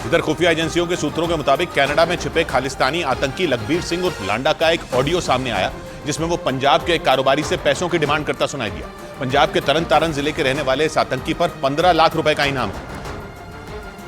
इधर खुफिया एजेंसियों के सूत्रों के मुताबिक कनाडा में छिपे खालिस्तानी आतंकी लखबीर सिंह उर्फ लांडा का एक ऑडियो सामने आया जिसमें वो पंजाब के एक कारोबारी से पैसों की डिमांड करता सुनाई दिया। पंजाब के तरन तारन जिले के रहने वाले इस आतंकी पर 15 लाख रुपए का इनाम है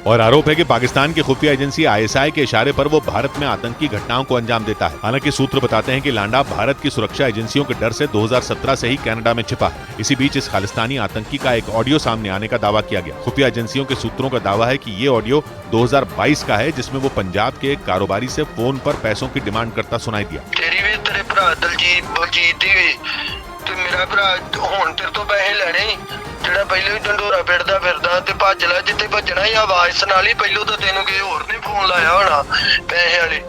और आरोप है कि पाकिस्तान की खुफिया एजेंसी आईएसआई के इशारे पर वो भारत में आतंकी घटनाओं को अंजाम देता है। हालांकि सूत्र बताते हैं कि लांडा भारत की सुरक्षा एजेंसियों के डर से 2017 से ही कनाडा में छिपा है। इसी बीच इस खालिस्तानी आतंकी का एक ऑडियो सामने आने का दावा किया गया। खुफिया एजेंसियों के सूत्रों का दावा है कि ये ऑडियो 2022 का है जिसमें वो पंजाब के एक कारोबारी से फोन पर पैसों की डिमांड करता सुनाई दिया। मेरा भरा हुण तेरे तो पैसे लेने ਜਿਹੜਾ ਪਹਿਲੇ ਵੀ ਢੰਡੋਰਾ ਫਿਰਦਾ ਤੇ ਭੱਜ ਲੈ ਜਿੱਥੇ ਭੱਜਣਾ ਹੀ ਆਵਾਜ਼ ਸੁਣਾ ਲਈ ਪਹਿਲੋਂ ਤਾਂ ਤੈਨੂੰ ਕਿਸੇ ਹੋਰ ਨੇ ਫੋਨ ਲਾਇਆ ਹੋਣਾ ਪੈਸੇ ਵਾਲੇ।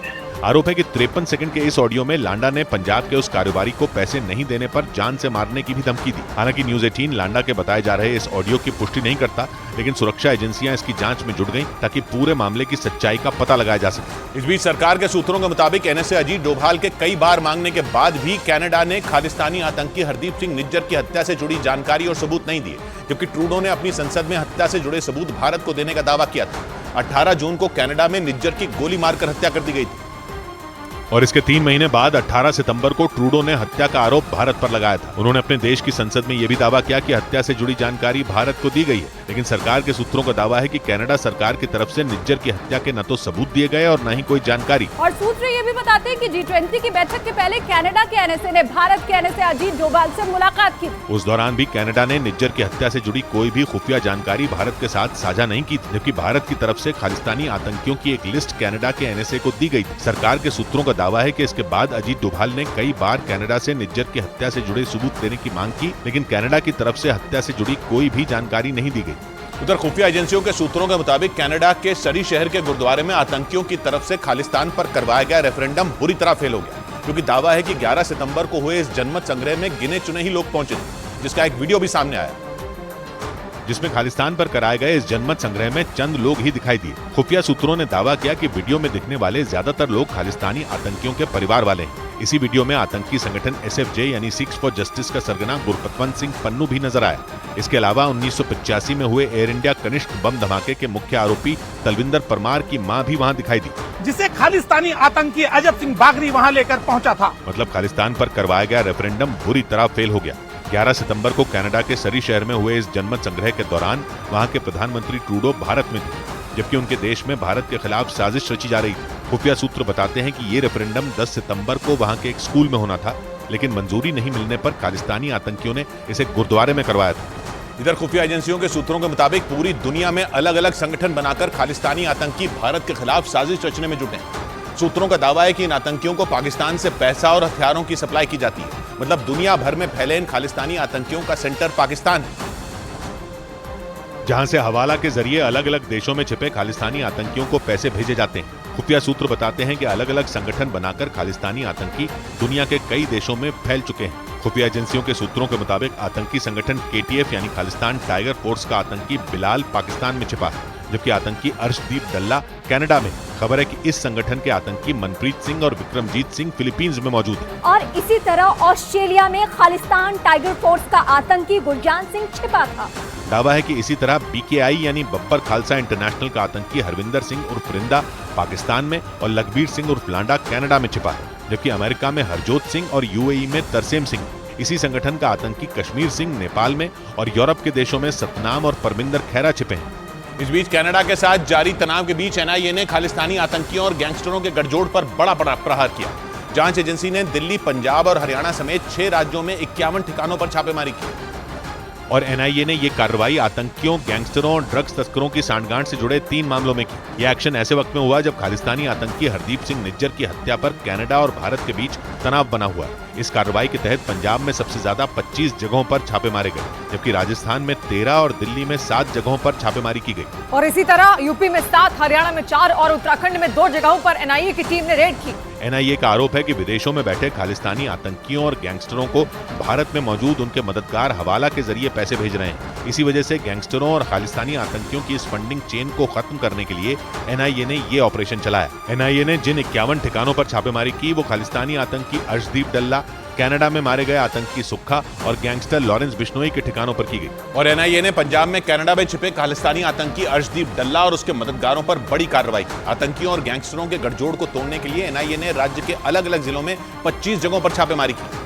आरोप है कि 53 सेकंड के इस ऑडियो में लांडा ने पंजाब के उस कारोबारी को पैसे नहीं देने पर जान से मारने की भी धमकी दी। हालांकि न्यूज 18 लांडा के बताए जा रहे इस ऑडियो की पुष्टि नहीं करता, लेकिन सुरक्षा एजेंसियां इसकी जांच में जुट गईं ताकि पूरे मामले की सच्चाई का पता लगाया जा सके। इस बीच सरकार के सूत्रों के मुताबिक एनएसए अजीत डोभाल के कई बार मांगने के बाद भी कनाडा ने खालिस्तानी आतंकी हरदीप सिंह निज्जर की हत्या से जुड़ी जानकारी और सबूत नहीं दिए, जबकि ट्रूडो ने अपनी संसद में हत्या से जुड़े सबूत भारत को देने का दावा किया था। 18 जून को कनाडा में निज्जर की गोली मारकर हत्या कर दी गई थी और इसके 3 महीने बाद 18 सितंबर को ट्रूडो ने हत्या का आरोप भारत पर लगाया था। उन्होंने अपने देश की संसद में यह भी दावा किया कि हत्या से जुड़ी जानकारी भारत को दी गई है, लेकिन सरकार के सूत्रों का दावा है कि कनाडा सरकार की तरफ से निज्जर की हत्या के न तो सबूत दिए गए और न ही कोई जानकारी। और सूत्र ये भी बताते हैं कि G20 की बैठक के पहले कनाडा के एनएसए ने भारत के एनएसए अजीत डोभाल से मुलाकात की। उस दौरान भी कनाडा ने निज्जर की हत्या से जुड़ी कोई भी खुफिया जानकारी भारत के साथ साझा नहीं की, जबकि भारत की तरफ से खालिस्तानी आतंकियों की एक लिस्ट कनाडा के एनएसए को दी गई थी। सरकार के सूत्रों का दावा है कि इसके बाद अजीत डोभाल ने कई बार कनाडा से निज्जर की हत्या से जुड़े सबूत देने की मांग की, लेकिन कनाडा की तरफ से हत्या से जुड़ी कोई भी जानकारी नहीं दी गई। उधर खुफिया एजेंसियों के सूत्रों के मुताबिक कनाडा के सरी शहर के गुरुद्वारे में आतंकियों की तरफ से खालिस्तान पर करवाया गया रेफरेंडम बुरी तरह फेल हो गया, क्योंकि दावा है कि 11 सितंबर को हुए इस जनमत संग्रह में गिने चुने ही लोग पहुंचे थे, जिसका एक वीडियो भी सामने आया जिसमें खालिस्तान पर कराए गए इस जनमत संग्रह में चंद लोग ही दिखाई दिए। खुफिया सूत्रों ने दावा किया कि वीडियो में दिखने वाले ज्यादातर लोग खालिस्तानी आतंकियों के परिवार वाले हैं। इसी वीडियो में आतंकी संगठन SFJ यानी सिक्स फॉर जस्टिस का सरगना गुरपतवंत सिंह पन्नू भी नजर आया। इसके अलावा 1985 में हुए एयर इंडिया कनिष्क बम धमाके के मुख्य आरोपी तलविंदर परमार की मां भी वहां दिखाई दी, जिसे खालिस्तानी आतंकी अजब सिंह बागरी वहां लेकर पहुंचा था। मतलब खालिस्तान पर करवाया गया रेफरेंडम बुरी तरह फेल हो गया। 11 सितंबर को कनाडा के सरी शहर में हुए इस जनमत संग्रह के दौरान वहां के प्रधानमंत्री ट्रूडो भारत में थे, जबकि उनके देश में भारत के खिलाफ साजिश रची जा रही थी। खुफिया सूत्र बताते हैं कि ये रेफरेंडम 10 सितंबर को वहां के एक स्कूल में होना था, लेकिन मंजूरी नहीं मिलने पर खालिस्तानी आतंकियों ने इसे गुरुद्वारे में करवाया था। इधर खुफिया एजेंसियों के सूत्रों के मुताबिक पूरी दुनिया में अलग अलग संगठन बनाकर खालिस्तानी आतंकी भारत के खिलाफ साजिश रचने में जुटे हैं। सूत्रों का दावा है कि इन आतंकियों को पाकिस्तान से पैसा और हथियारों की सप्लाई की जाती है, मतलब दुनिया भर में फैले इन खालिस्तानी आतंकियों का सेंटर पाकिस्तान है, जहां से हवाला के जरिए अलग अलग देशों में छिपे खालिस्तानी आतंकियों को पैसे भेजे जाते हैं। खुफिया सूत्र बताते हैं कि अलग अलग संगठन बनाकर खालिस्तानी आतंकी दुनिया के कई देशों में फैल चुके हैं। खुफिया एजेंसियों के सूत्रों के मुताबिक आतंकी संगठन KTF यानी खालिस्तान टाइगर फोर्स का आतंकी बिलाल पाकिस्तान में छिपा है, जबकि आतंकी अर्शदीप डल्ला कनाडा में। खबर है कि इस संगठन के आतंकी मनप्रीत सिंह और विक्रमजीत सिंह फिलीपींस में मौजूद हैं। और इसी तरह ऑस्ट्रेलिया में खालिस्तान टाइगर फोर्स का आतंकी गुरजान सिंह छिपा था। दावा है कि इसी तरह BKI यानी बब्बर खालसा इंटरनेशनल का आतंकी हरविंदर सिंह उर्फ रिंदा पाकिस्तान में और लखबीर सिंह उर्फ लांडा कनाडा में छिपा है, जबकि अमेरिका में हरजोत सिंह और UAE में तरसेम सिंह। इसी संगठन का आतंकी कश्मीर सिंह नेपाल में और यूरोप के देशों में सतनाम और परमिंदर खैरा छिपे हैं। इस बीच कनाडा के साथ जारी तनाव के बीच NIA ने खालिस्तानी आतंकियों और गैंगस्टरों के गठजोड़ पर बड़ा प्रहार किया। जांच एजेंसी ने दिल्ली, पंजाब और हरियाणा समेत 6 राज्यों में 51 ठिकानों पर छापेमारी की और NIA ने ये कार्रवाई आतंकियों, गैंगस्टरों और ड्रग्स तस्करों की सांठगांठ से जुड़े 3 मामलों में की। यह एक्शन ऐसे वक्त में हुआ जब खालिस्तानी आतंकी हरदीप सिंह निज्जर की हत्या पर कनाडा और भारत के बीच तनाव बना हुआ है। इस कार्रवाई के तहत पंजाब में सबसे ज्यादा 25 जगहों पर छापे मारे गए, जबकि राजस्थान में 13 और दिल्ली में 7 जगहों पर छापेमारी की गई। और इसी तरह यूपी में 7, हरियाणा में 4 और उत्तराखंड में 2 जगहों पर NIA की टीम ने रेड की। NIA का आरोप है कि विदेशों में बैठे खालिस्तानी आतंकियों और गैंगस्टरों को भारत में मौजूद उनके मददगार हवाला के जरिए पैसे भेज रहे हैं। इसी वजह से गैंगस्टरों और खालिस्तानी आतंकियों की इस फंडिंग चेन को खत्म करने के लिए NIA ने ये ऑपरेशन चलाया। NIA ने जिन 51 ठिकानों पर छापेमारी की वो खालिस्तानी आतंकी अर्शदीप डल्ला, कनाडा में मारे गए आतंकी सुक्खा और गैंगस्टर लॉरेंस बिश्नोई के ठिकानों पर की गई। और एनआईए ने पंजाब में कनाडा में छिपे खालिस्तानी आतंकी अर्शदीप डल्ला और उसके मददगारों पर बड़ी कार्रवाई की। आतंकियों और गैंगस्टरों के गठजोड़ को तोड़ने के लिए एनआईए ने राज्य के अलग अलग जिलों में 25 जगहों पर छापेमारी की।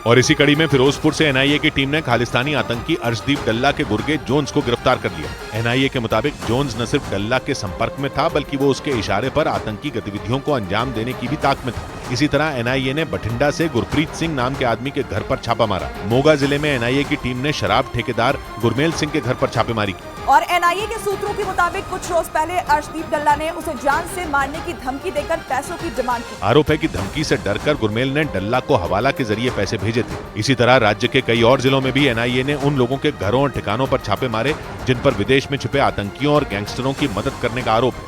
और इसी कड़ी में फिरोजपुर से एनआईए की टीम ने खालिस्तानी आतंकी अर्शदीप डल्ला के गुर्गे जोन्स को गिरफ्तार कर लिया। एनआईए के मुताबिक जोन्स न सिर्फ डल्ला के संपर्क में था, बल्कि वो उसके इशारे पर आतंकी गतिविधियों को अंजाम देने की भी ताक में था। इसी तरह एनआईए ने बठिंडा से गुरप्रीत सिंह नाम के आदमी के घर पर छापा मारा। मोगा जिले में एनआईए की टीम ने शराब ठेकेदार गुरमेल सिंह के घर पर छापेमारी की। और एनआईए के सूत्रों के मुताबिक कुछ रोज पहले अर्शदीप डल्ला ने उसे जान से मारने की धमकी देकर पैसों की डिमांड की। आरोप है कि धमकी से डरकर गुरमेल ने डल्ला को हवाला के जरिए पैसे भेजे थे। इसी तरह राज्य के कई और जिलों में भी एनआईए ने उन लोगों के घरों और ठिकानों पर छापे मारे जिन पर विदेश में छिपे आतंकियों और गैंगस्टरों की मदद करने का आरोप है।